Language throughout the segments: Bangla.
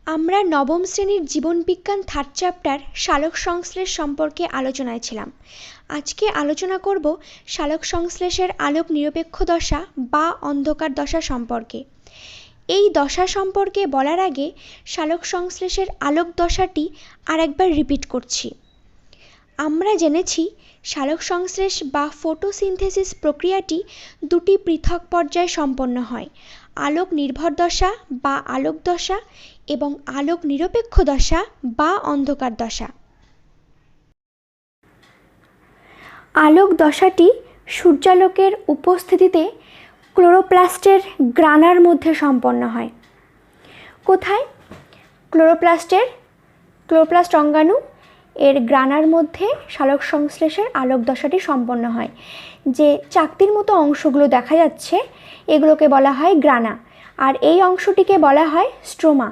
আমরা নবম শ্রেণীর জীবনবিজ্ঞান থার্ড চ্যাপ্টার সালোকসংশ্লেষ সম্পর্কে আলোচনায় ছিলাম। আজকে আলোচনা করব সালোকসংশ্লেষের আলোক নিরপেক্ষ দশা বা অন্ধকার দশা সম্পর্কে। এই দশা সম্পর্কে বলার আগে সালোকসংশ্লেষের আলোক দশাটি আরেকবার রিপিট করছি। আমরা জেনেছি সালোকসংশ্লেষ বা ফটোসিনথেসিস প্রক্রিয়াটি দুটি পৃথক পর্যায়ে সম্পন্ন হয়: আলোক নির্ভর দশা বা আলোক দশা এবং আলোক নিরপেক্ষ দশা বা অন্ধকার দশা। আলোক দশাটি সূর্যালোকের উপস্থিতিতে ক্লোরোপ্লাস্টের গ্রানার মধ্যে সম্পন্ন হয়। কোথায়? ক্লোরোপ্লাস্ট অঙ্গাণু এর গ্রানার মধ্যে সালোক সংশ্লেষের আলোক দশাটি সম্পন্ন হয়। যে চাকতির মতো অংশগুলো দেখা যাচ্ছে এগুলোকে বলা হয় গ্রানা, আর এই অংশটিকে বলা হয় স্ট্রোমা,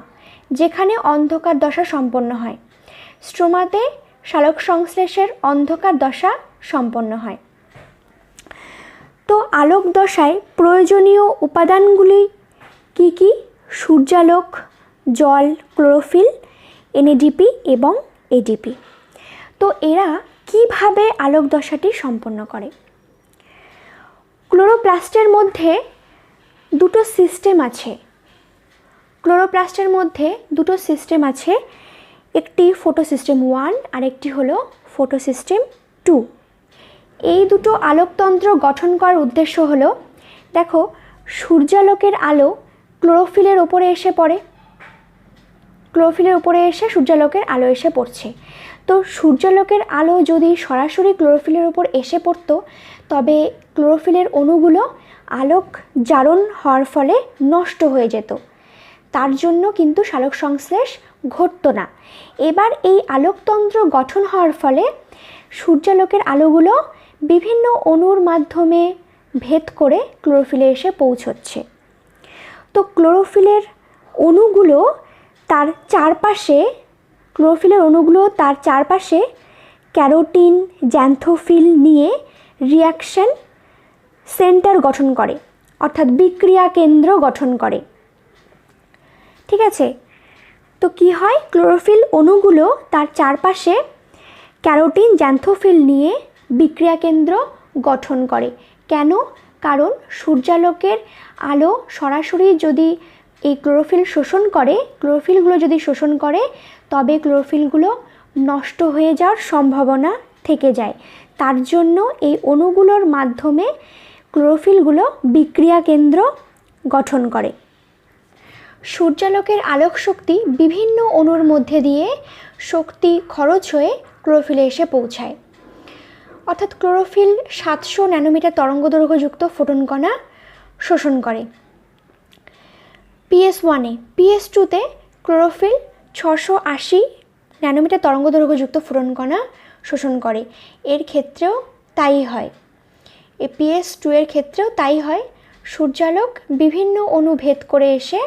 যেখানে অন্ধকার দশা সম্পন্ন হয়। স্ট্রোমাতে সালোক সংশ্লেষের অন্ধকার দশা সম্পন্ন হয়। তো আলোক দশায় প্রয়োজনীয় উপাদানগুলি কি কি? সূর্যালোক, জল, ক্লোরোফিল, এনএডিপি এবং এডিপি। তো এরা কিভাবে আলোক দশাটি সম্পন্ন করে? ক্লোরোপ্লাস্টের মধ্যে দুটো সিস্টেম আছে। একটি ফটোসিস্টেম 1 আর একটি হলো ফটোসিস্টেম 2। এই দুটো আলোকতন্ত্র গঠন করার উদ্দেশ্য হলো, দেখো, সূর্যালোকের আলো ক্লোরোফিলের ওপরে এসে পড়ে, সূর্যালোকের আলো এসে পড়ছে। তো সূর্যালোকের আলো যদি সরাসরি ক্লোরোফিলের উপর এসে পড়তো তবে ক্লোরোফিলের অণুগুলো আলোক জারণ হওয়ার ফলে নষ্ট হয়ে যেত। তার জন্য কিন্তু সালোক সংশ্লেষ ঘটতো না। এবার এই আলোকতন্ত্র গঠন হওয়ার ফলে সূর্যালোকের আলোগুলো বিভিন্ন অণুর মাধ্যমে ভেদ করে ক্লোরোফিলে এসে পৌঁছচ্ছে। তো ক্লোরোফিলের অণুগুলো তার চারপাশে ক্যারোটিন, জ্যান্থোফিল নিয়ে রিয়াকশন সেন্টার গঠন করে, অর্থাৎ বিক্রিয়া কেন্দ্র গঠন করে। ঠিক আছে? তো কি হয়? ক্লোরোফিল অণুগুলো তার চারপাশে ক্যারোটিন, জ্যান্থোফিল নিয়ে বিক্রিয়া কেন্দ্র গঠন করে। কেন? কারণ সূর্যালোকের আলো সরাসরি যদি এই ক্লোরোফিলগুলো যদি শোষণ করে তবে ক্লোরোফিলগুলো নষ্ট হয়ে যাওয়ার সম্ভাবনা থেকে যায়। তার জন্য এই অণুগুলোর মাধ্যমে ক্লোরোফিলগুলো বিক্রিয়া কেন্দ্র গঠন করে। সূর্যালোকের আলোক শক্তি বিভিন্ন অণুর মধ্যে দিয়ে শক্তি খরচ হয়ে ক্লোরোফিলে এসে পৌঁছায়। অর্থাৎ ক্লোরোফিল 700 ন্যানোমিটার তরঙ্গদৈর্ঘ্যযুক্ত ফোটন কণা শোষণ করে PS1-এ। PS2-তে ক্লোরোফিল 680 ন্যানোমিটার তরঙ্গদৈর্ঘ্যযুক্ত ফোটন কণা শোষণ করে। এর ক্ষেত্রেও তাই হয়। এই PS2 এর ক্ষেত্রেও তাই হয়। সূর্যালোক বিভিন্ন অণু ভেদ করে এসে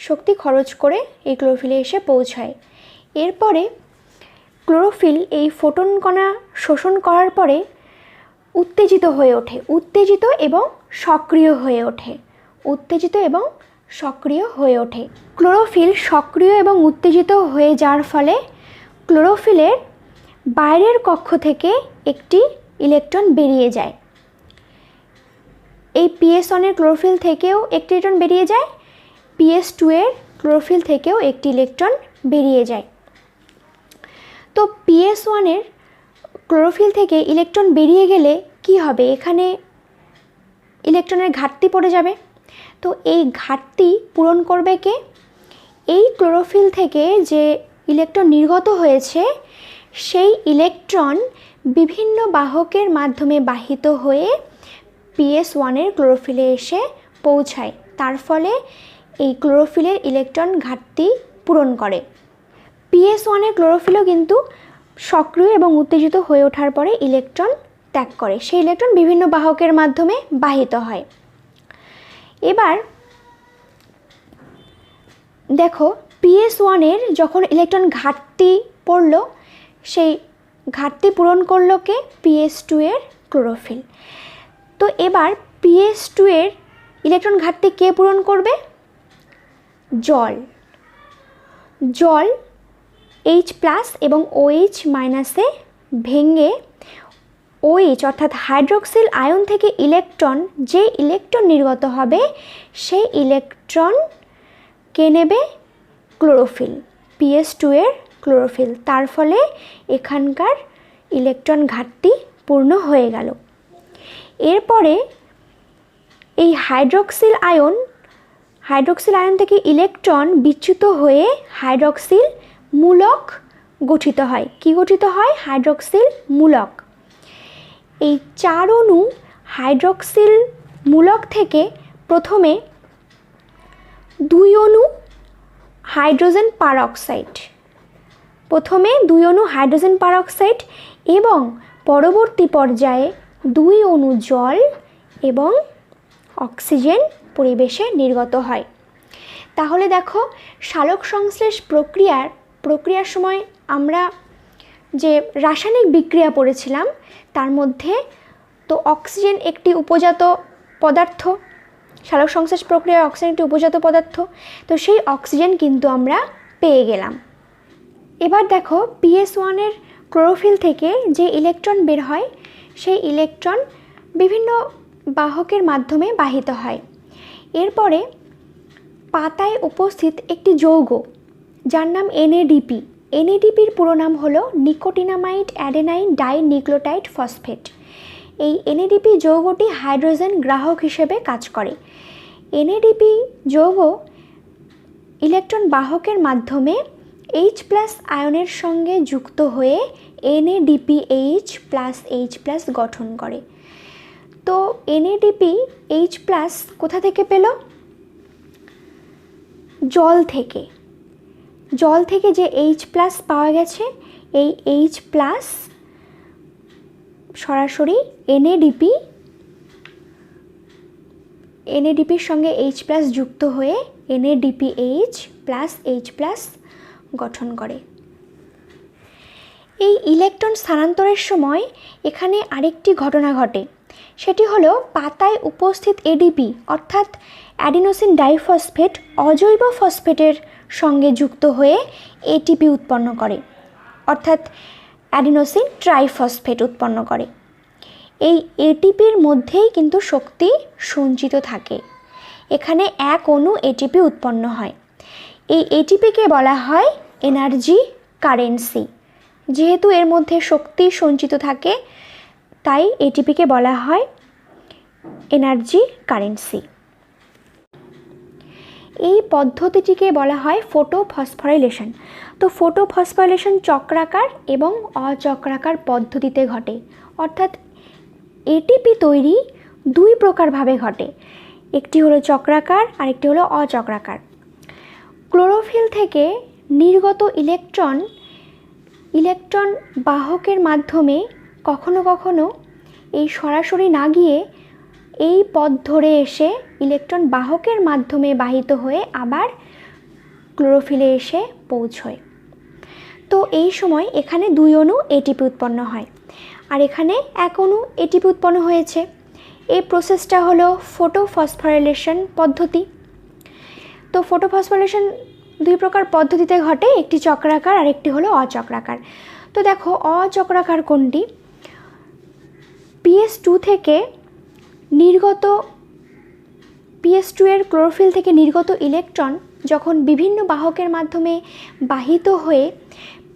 শক্তি খরচ করে এই ক্লোরোফিলে এসে পৌঁছায়। এরপরে ক্লোরোফিল এই ফোটন কণা শোষণ করার পরে উত্তেজিত এবং সক্রিয় হয়ে ওঠে। ক্লোরোফিল সক্রিয় এবং উত্তেজিত হয়ে যাওয়ার ফলে ক্লোরোফিলের বাইরের কক্ষ থেকে একটি ইলেকট্রন বেরিয়ে যায়। এই PS1-এর ক্লোরোফিল থেকেও একটি ইলেকট্রন বেরিয়ে যায়, PS2-এর ক্লোরোফিল থেকেও একটি ইলেকট্রন বেরিয়ে যায়। তো PS1-এর ক্লোরোফিল থেকে ইলেকট্রন বেরিয়ে গেলে কি হবে? এখানে ইলেকট্রনের ঘাটতি পড়ে যাবে। তো এই ঘাটতি পূরণ করবে কে? এই ক্লোরোফিল থেকে যে ইলেকট্রন নির্গত হয়েছে সেই ইলেকট্রন বিভিন্ন বাহকের মাধ্যমে বাহিত হয়ে PS1-এর ক্লোরোফিলে এসে পৌঁছায়। তার ফলে এই ক্লোরোফিলের ইলেকট্রন ঘাটতি পূরণ করে। PS1-এর ক্লোরোফিলও কিন্তু সক্রিয় এবং উত্তেজিত হয়ে ওঠার পরে ইলেকট্রন ত্যাগ করে। সেই ইলেকট্রন বিভিন্ন বাহকের মাধ্যমে বাহিত হয়। এবার দেখো, PS1-এর যখন ইলেকট্রন ঘাটতি পড়ল, সেই ঘাটতি পূরণ করলো কে? PS2-এর ক্লোরোফিল। তো এবার PS2-এর ইলেকট্রন ঘাটতি কে পূরণ করবে? জল H+ এবং OH- ভেঙে OH অর্থাৎ হাইড্রক্সিল আয়ন থেকে ইলেকট্রন, যে ইলেকট্রন নির্গত হবে সেই ইলেকট্রনকে নেবে ক্লোরোফিল, PS2 এর ক্লোরোফিল। তার ফলে এখানকার ইলেকট্রন ঘাটতি পূর্ণ হয়ে গেল। এরপরে এই হাইড্রক্সিল আয়ন থেকে ইলেকট্রন বিচ্যুত হয়ে হাইড্রক্সিল মূলক গঠিত হয়। কি গঠিত হয়? হাইড্রক্সিল মূলক। এই 4 অণু হাইড্রক্সিল মূলক থেকে প্রথমে 2 অণু হাইড্রোজেন পারঅক্সাইড, এবং পরবর্তী পর্যায়ে 2 অণু জল এবং অক্সিজেন পরিবেশে নির্গত হয়। তাহলে দেখো, সালোক সংশ্লেষ প্রক্রিয়ার সময় আমরা যে রাসায়নিক বিক্রিয়া পড়েছিলাম তার মধ্যে তো অক্সিজেন একটি উপজাত পদার্থ, সালোক সংশ্লেষ প্রক্রিয়ায় অক্সিজেন একটি উপজাত পদার্থ, তো সেই অক্সিজেন কিন্তু আমরা পেয়ে গেলাম। এবার দেখো, PS1 এর ক্লোরোফিল থেকে যে ইলেকট্রন বের হয় সেই ইলেকট্রন বিভিন্ন বাহকের মাধ্যমে বাহিত হয়। এরপরে পাতায় উপস্থিত একটি যৌগ যার নাম NADP। NADPর পুরো নাম হলো নিকোটিনামাইড অ্যাডেনাইন ডাইনিউক্লিওটাইড ফসফেট। এই NADP যৌগটি হাইড্রোজেন গ্রাহক হিসেবে কাজ করে। NADP যৌগ ইলেকট্রন বাহকের মাধ্যমে H+ আয়নের সঙ্গে যুক্ত হয়ে NADPH+H+ গঠন করে। তো NADPH+ কোথা থেকে পেল? জল থেকে যে H+ পাওয়া গেছে, এই H+ সরাসরি NADPর সঙ্গে H+ যুক্ত হয়ে NADPH+H+ গঠন করে। এই ইলেকট্রন স্থানান্তরের সময় এখানে আরেকটি ঘটনা ঘটে, সেটি হলো পাতায় উপস্থিত ADP অর্থাৎ অ্যাডিনোসিন ডাইফসফেট অজৈব ফসফেটের সঙ্গে যুক্ত হয়ে ATP উৎপন্ন করে, অর্থাৎ অ্যাডিনোসিন ট্রাইফসফেট উৎপন্ন করে। এই ATPর মধ্যেই কিন্তু শক্তি সঞ্চিত থাকে। এখানে এক অণু ATP উৎপন্ন হয়। এই ATPকে বলা হয় এনার্জি কারেন্সি। যেহেতু এর মধ্যে শক্তি সঞ্চিত থাকে তাই ATPকে বলা হয় এনার্জি কারেন্সি। এই পদ্ধতিটিকে বলা হয় ফটোফসফোরাইলেশন। তো ফটোফসফোরাইলেশন চক্রাকার এবং অচক্রাকার পদ্ধতিতে ঘটে, অর্থাৎ ATP তৈরি 2 প্রকারভাবে ঘটে, একটি হলো চক্রাকার আর একটি হলো অচক্রাকার। ক্লোরোফিল থেকে নির্গত ইলেকট্রন বাহকের মাধ্যমে কখনো কখনো এই সরাসরি না গিয়ে এই পথ ধরে এসে ইলেকট্রন বাহকের মাধ্যমে বাহিত হয়ে আবার ক্লোরোফিলে এসে পৌঁছয়। তো এই সময় এখানে 2 অণু ATP উৎপন্ন হয় আর এখানে 1 অণু ATP উৎপন্ন হয়েছে। এই প্রসেসটা হলো ফটোফসফোরাইলেশন পদ্ধতি। তো ফটোফসফোরাইলেশন 2 প্রকার পদ্ধতিতে ঘটে, একটি চক্রাকার আর একটি হলো অচক্রাকার। তো দেখো, অচক্রাকার কোনটি? PS2 এর ক্লোরোফিল থেকে নির্গত ইলেকট্রন যখন বিভিন্ন বাহকের মাধ্যমে বাহিত হয়ে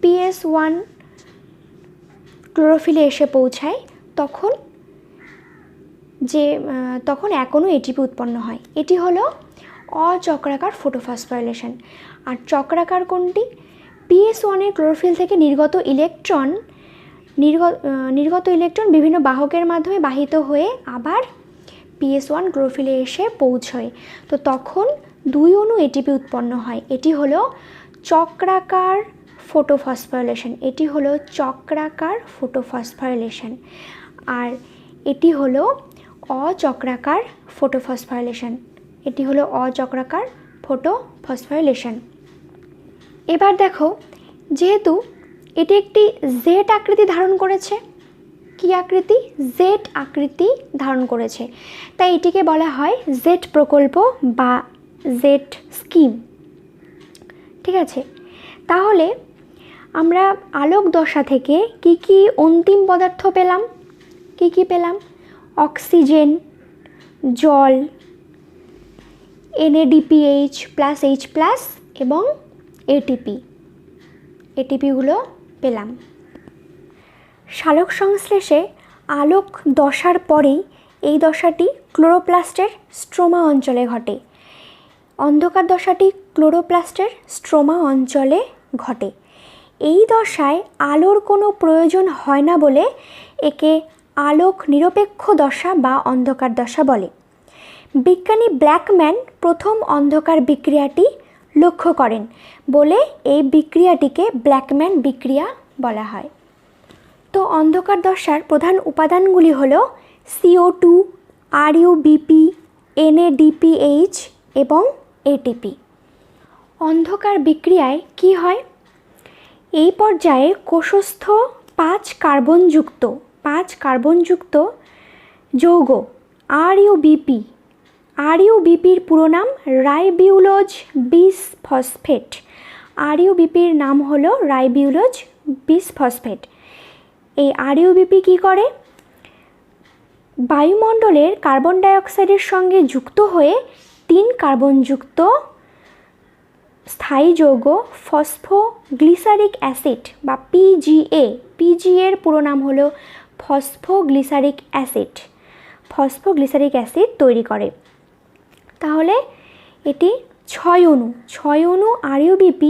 PS1 ক্লোরোফিলে এসে পৌঁছায় তখন 1 অণু ATP উৎপন্ন হয়। এটি হলো অচক্রাকার ফটোফসফোরাইলেশন। আর চক্রাকার কোনটি? PS1 এর ক্লোরোফিল থেকে নির্গত ইলেকট্রন বিভিন্ন বাহকের মাধ্যমে বাহিত হয়ে আবার PS1 ক্লোরোফিলে এসে পৌঁছয়, তো তখন 2 অণু ATP উৎপন্ন হয়। এটি হলো চক্রাকার ফটোফসফোরাইলেশন। আর এটি হলো অচক্রাকার ফটোফসফোরাইলেশন। এবার দেখো, যেহেতু এটি একটি জেড আকৃতি ধারণ করেছে, কি আকৃতি? জেড আকৃতি ধারণ করেছে, তাই এটিকে বলা হয় জেড প্রকল্প বা জেড স্কিম। ঠিক আছে, তাহলে আমরা আলোক দশা থেকে কি কি অন্তিম পদার্থ পেলাম? কি কি পেলাম? অক্সিজেন, জল, NADPH প্লাস H প্লাস এবং এটিপিগুলো পেলাম। সালোক সংশ্লেষে আলোক দশার পরেই এই দশাটি ক্লোরোপ্লাস্টের স্ট্রোমা অঞ্চলে ঘটে। অন্ধকার দশাটি ক্লোরোপ্লাস্টের স্ট্রোমা অঞ্চলে ঘটে। এই দশায় আলোর কোনো প্রয়োজন হয় না বলে একে আলোক নিরপেক্ষ দশা বা অন্ধকার দশা বলে। বিজ্ঞানী ব্ল্যাকম্যান প্রথম অন্ধকার বিক্রিয়াটি লক্ষ্য করেন বলে এই বিক্রিয়াটিকে ব্ল্যাকম্যান বিক্রিয়া বলা হয়। তো অন্ধকার দশার প্রধান উপাদানগুলি হলো CO2, RUBP, NADPH এবং ATP। অন্ধকার বিক্রিয়ায় কি হয়? এই পর্যায়ে কোষস্থ 5 কার্বনযুক্ত যৌগ RUBPর পুরো নাম রাইবিউলোজ বিসফসফেট। RUBPর নাম হলো রাইবিউলোজ বিসফসফেট। এই RUBP কি করে? বায়ুমণ্ডলের কার্বন ডাইঅক্সাইডের সঙ্গে যুক্ত হয়ে 3 কার্বনযুক্ত স্থায়ী যৌগ ফসফোগ্লিসারিক অ্যাসিড বা PGAর পুরো নাম হলো ফসফোগ্লিসারিক অ্যাসিড তৈরি করে। তাহলে এটি 6 অণু RUBP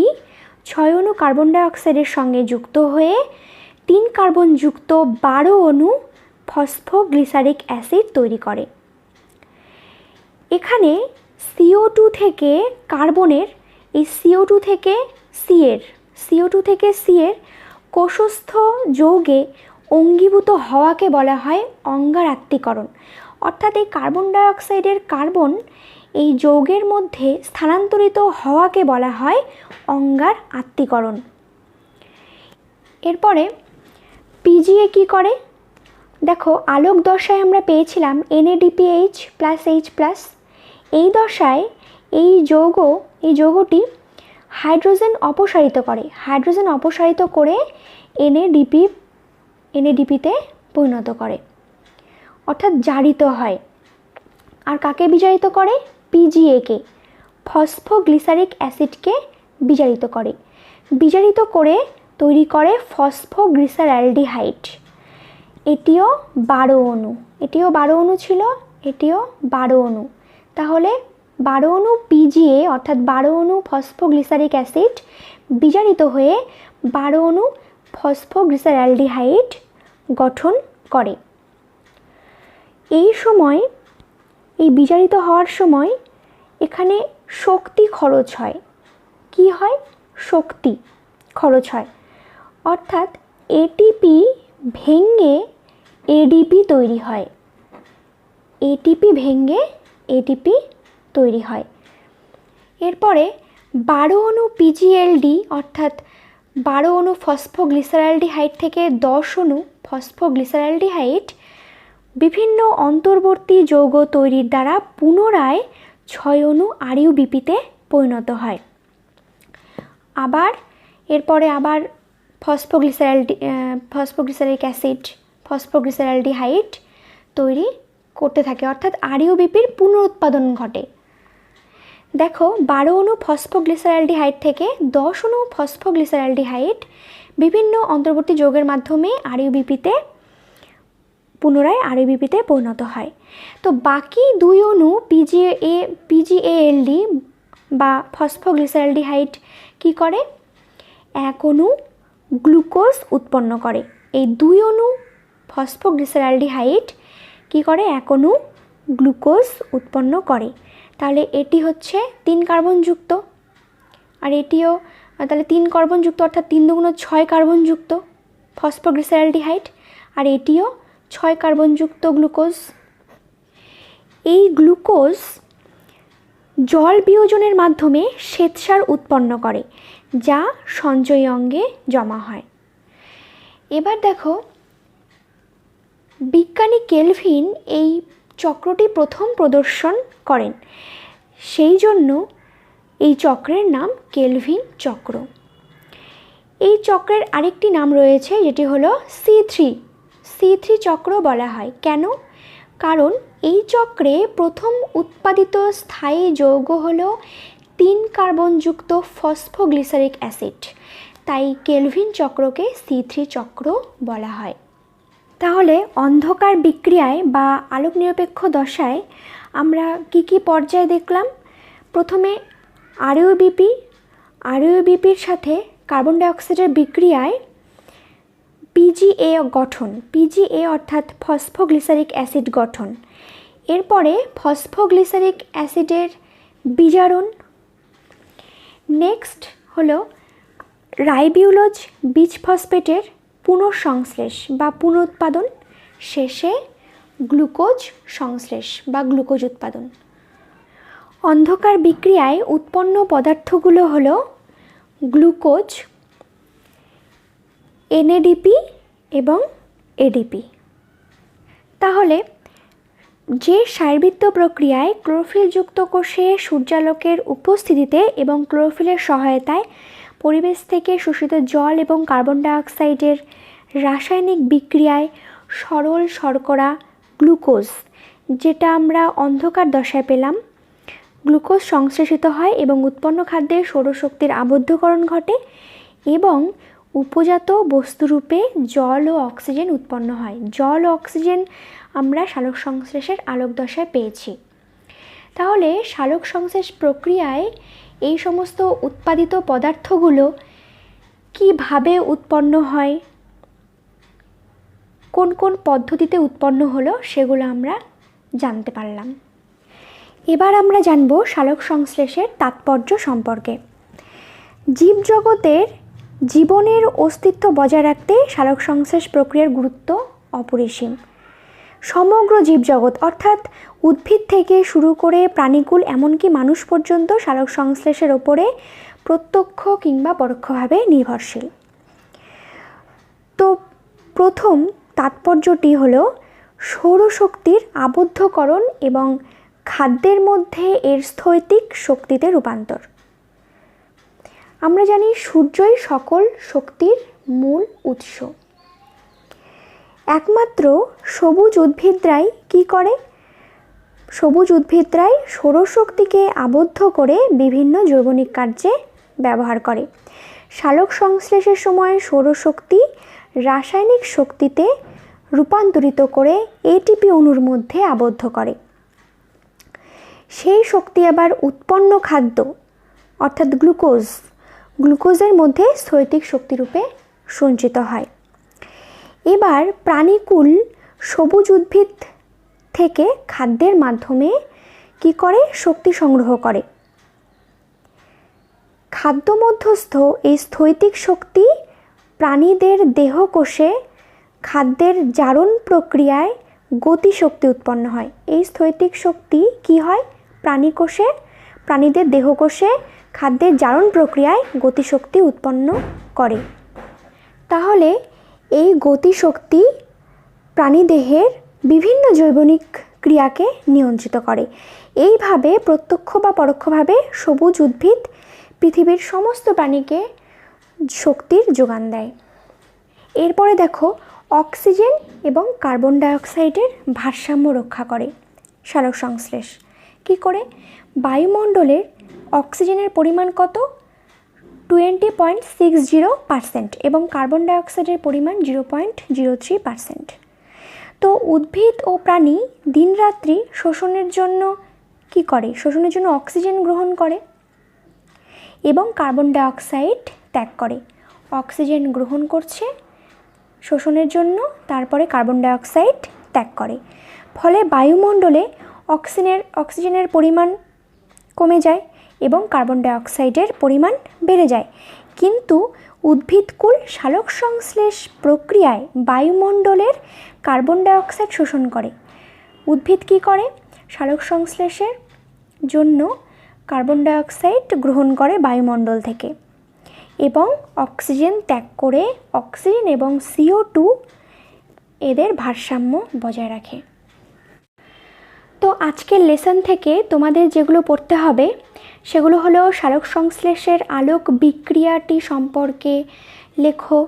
6 অণু কার্বন ডাইঅক্সাইডের সঙ্গে যুক্ত হয়ে 3 কার্বনযুক্ত 12 অণু ফসফোগ্লিসারিক অ্যাসিড তৈরি করে। এখানে CO2 থেকে কার্বনের এই CO2 থেকে C এর কোষস্থ যৌগে অঙ্গীভূত হওয়াকে বলা হয় অঙ্গারাত্মীকরণ। অর্থাৎ এই কার্বন ডাইঅক্সাইডের কার্বন এই যৌগের মধ্যে স্থানান্তরিত হওয়াকে বলা হয় অঙ্গার আত্মীকরণ। এরপরে PGA কি করে? দেখো, আলোক দশায় আমরা পেয়েছিলাম NADPH প্লাস H প্লাস। এই দশায় এই যৌগটি হাইড্রোজেন অপসারিত করে NADPতে পরিণত করে, অর্থাৎ জারিত হয়। আর কাকে বিজারিত করে? PGAকে, ফসফোগ্লিসারিক অ্যাসিডকে বিজারিত করে তৈরি করে ফসফোগ্লিসারালডিহাইড। এটিও 12 অণু ছিল, এটিও 12 অণু। তাহলে 12 অণু PGA অর্থাৎ 12 অণু ফসফোগ্লিসারিক অ্যাসিড বিজারিত হয়ে 12 অণু ফসফোগ্লিসারালডিহাইড গঠন করে। এই বিজারিত হওয়ার সময় এখানে শক্তি খরচ হয়। কি হয়? শক্তি খরচ হয়, অর্থাৎ ATP ভেঙে ADP তৈরি হয়। এরপরে 12 অণু PGLD অর্থাৎ 12 অণু ফসফোগ্লিসারালডিহাইড থেকে 10 অণু ফসফোগ্লিসারালডিহাইড বিভিন্ন অন্তর্বর্তী যৌগ তৈরির দ্বারা পুনরায় 6 অণু RUBPতে পরিণত হয়। এরপরে আবার ফসফোগ্লিসারিক অ্যাসিড ফসফোগ্লিসারালডিহাইড তৈরি করতে থাকে, অর্থাৎ RUBPর পুনরুৎপাদন ঘটে। দেখো, 12 অণু ফসফোগ্লিসারালডিহাইড থেকে 10 অণু ফসফোগ্লিসারালডিহাইড বিভিন্ন অন্তর্বর্তী যৌগের মাধ্যমে পুনরায় RUBPতে পরিণত হয়। তো বাকি 2 অণু PGALD বা ফসফোগ্লিসারালডিহাইড কি করে? 1 অণু গ্লুকোজ উৎপন্ন করে। এই 2 অণু ফসফোগ্লিসারালডিহাইড কি করে? 1 অণু গ্লুকোজ উৎপন্ন করে। তাহলে এটি হচ্ছে 3 কার্বনযুক্ত, আর এটিও তাহলে 3 কার্বনযুক্ত অর্থাৎ 3 দুগুণ 6 কার্বনযুক্ত ফসফোগ্লিসারালডিহাইড, আর এটিও 6 কার্বনযুক্ত গ্লুকোজ। এই গ্লুকোজ জল বিয়োজনের মাধ্যমে শ্বেতসার উৎপন্ন করে, যা সঞ্চয়ী অঙ্গে জমা হয়। এবার দেখো, বিজ্ঞানী কেলভিন এই চক্রটি প্রথম প্রদর্শন করেন, সেই জন্য এই চক্রের নাম কেলভিন চক্র। এই চক্রের আরেকটি নাম রয়েছে, যেটি হলো C3 চক্র বলা হয়। কেন? কারণ এই চক্রে প্রথম উৎপাদিত স্থায়ী যৌগ হলো 3 কার্বনযুক্ত ফসফোগ্লিসারিক অ্যাসিড, তাই কেলভিন চক্রকে C3 চক্র বলা হয়। তাহলে অন্ধকার বিক্রিয়ায় বা আলোক নিরপেক্ষ দশায় আমরা কি পর্যায়ে দেখলাম? প্রথমে আরইউবিপির সাথে কার্বন ডাইঅক্সাইডের বিক্রিয়ায় পিজিএ গঠন, পিজিএ অর্থাৎ ফসফোগ্লিসারিক অ্যাসিড গঠন। এরপরে ফসফোগ্লিসারিক অ্যাসিডের বিজারণ। নেক্সট হলো রাইবিউলোজ বীজ ফসফেটের পুনঃসংশ্লেষ বা পুনরুৎপাদন। শেষে গ্লুকোজ সংশ্লেষ বা গ্লুকোজ উৎপাদন। অন্ধকার বিক্রিয়ায় উৎপন্ন পদার্থগুলো হলো গ্লুকোজ, এনএডিপি এবং এডিপি। তাহলে যে শারীরবৃত্ত প্রক্রিয়ায় ক্লোরোফিলযুক্ত কোষে সূর্যালোকের উপস্থিতিতে এবং ক্লোরোফিলের সহায়তায় পরিবেশ থেকে শোষিত জল এবং কার্বন ডাইঅক্সাইডের রাসায়নিক বিক্রিয়ায় সরল শর্করা গ্লুকোজ, যেটা আমরা অন্ধকার দশায় পেলাম, গ্লুকোজ সংশ্লেষিত হয় এবং উৎপন্ন খাদ্যে সৌরশক্তির আবদ্ধকরণ ঘটে এবং উপজাত বস্তুরূপে জল ও অক্সিজেন উৎপন্ন হয়। জল ও অক্সিজেন আমরা সালোক সংশ্লেষের আলোক দশায় পেয়েছি। তাহলে সালোক সংশ্লেষ প্রক্রিয়ায় এই সমস্ত উৎপাদিত পদার্থগুলো কিভাবে উৎপন্ন হয়, কোন কোন পদ্ধতিতে উৎপন্ন হলো, সেগুলো আমরা জানতে পারলাম। এবার আমরা জানব সালোক সংশ্লেষের তাৎপর্য সম্পর্কে। জীবজগতের জীবনের অস্তিত্ব বজায় রাখতে সালোক সংশ্লেষ প্রক্রিয়ার গুরুত্ব অপরিসীম। সমগ্র জীবজগৎ অর্থাৎ উদ্ভিদ থেকে শুরু করে প্রাণীকুল এমনকি মানুষ পর্যন্ত সালোক সংশ্লেষের ওপরে প্রত্যক্ষ কিংবা পরোক্ষভাবে নির্ভরশীল। তো প্রথম তাৎপর্যটি হলো সৌরশক্তির আবদ্ধকরণ এবং খাদ্যের মধ্যে এর স্থৈতিক শক্তিতে রূপান্তর। আমরা জানি সূর্যই সকল শক্তির মূল উৎস। একমাত্র সবুজ উদ্ভিদরাই কি করে? সবুজ উদ্ভিদরাই সৌরশক্তিকে আবদ্ধ করে বিভিন্ন জৈবনিক কার্যে ব্যবহার করে। সালোক সংশ্লেষের সময় সৌরশক্তি রাসায়নিক শক্তিতে রূপান্তরিত করে এটিপি অণুর মধ্যে আবদ্ধ করে। সেই শক্তি আবার উৎপন্ন খাদ্য অর্থাৎ গ্লুকোজের মধ্যে স্থৈতিক শক্তিরূপে সঞ্চিত হয়। এবার প্রাণীকুল সবুজ উদ্ভিদ থেকে খাদ্যের মাধ্যমে কি করে? শক্তি সংগ্রহ করে। খাদ্য মধ্যস্থ এই স্থৈতিক শক্তি প্রাণীদের দেহকোষে খাদ্যের জারণ প্রক্রিয়ায় গতিশক্তি উৎপন্ন হয়। এই স্থৈতিক শক্তি কি হয়? প্রাণীদের দেহকোষে খাদ্যের জারণ প্রক্রিয়ায় গতিশক্তি উৎপন্ন করে। তাহলে এই গতিশক্তি প্রাণীদেহের বিভিন্ন জৈবনিক ক্রিয়াকে নিয়ন্ত্রিত করে। এইভাবে প্রত্যক্ষ বা পরোক্ষভাবে সবুজ উদ্ভিদ পৃথিবীর সমস্ত প্রাণীকে শক্তির যোগান দেয়। এরপরে দেখো, অক্সিজেন এবং কার্বন ডাইঅক্সাইডের ভারসাম্য রক্ষা করে সালোক সংশ্লেষ। কি করে? বায়ুমণ্ডলের অক্সিজেনের পরিমাণ কত? 20.60% এবং কার্বন ডাইঅক্সাইডের পরিমাণ 0.03%। তো উদ্ভিদ ও প্রাণী দিনরাত্রি শোষণের জন্য কি করে? শোষণের জন্য অক্সিজেন গ্রহণ করে এবং কার্বন ডাইঅক্সাইড ত্যাগ করে। অক্সিজেন গ্রহণ করছে শোষণের জন্য, তারপরে কার্বন ডাইঅক্সাইড ত্যাগ করে। ফলে বায়ুমণ্ডলে অক্সিজেনের পরিমাণ কমে যায় এবং কার্বন ডাইঅক্সাইডের পরিমাণ বেড়ে যায়। কিন্তু উদ্ভিদকুল সালোক সংশ্লেষ প্রক্রিয়ায় বায়ুমণ্ডলের কার্বন ডাইঅক্সাইড শোষণ করে। উদ্ভিদ কি করে? সালোক সংশ্লেষের জন্য কার্বন ডাইঅক্সাইড গ্রহণ করে বায়ুমণ্ডল থেকে এবং অক্সিজেন ত্যাগ করে অক্সিজেন এবং CO2 এদের ভারসাম্য বজায় রাখে। তো আজকের লেসন থেকে তোমাদের যেগুলো পড়তে হবে সেগুলো হলো সালোক সংশ্লেষের আলোক বিক্রিয়াটি সম্পর্কে লেখো,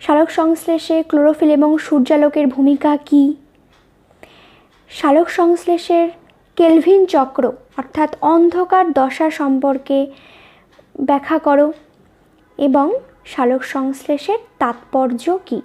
সালোক সংশ্লেষে ক্লোরোফিল এবং সূর্যালোকের ভূমিকা কী, সালোক সংশ্লেষের কেলভিন চক্র অর্থাৎ অন্ধকার দশা সম্পর্কে ব্যাখ্যা করো এবং সালোক সংশ্লেষের তাৎপর্য কী।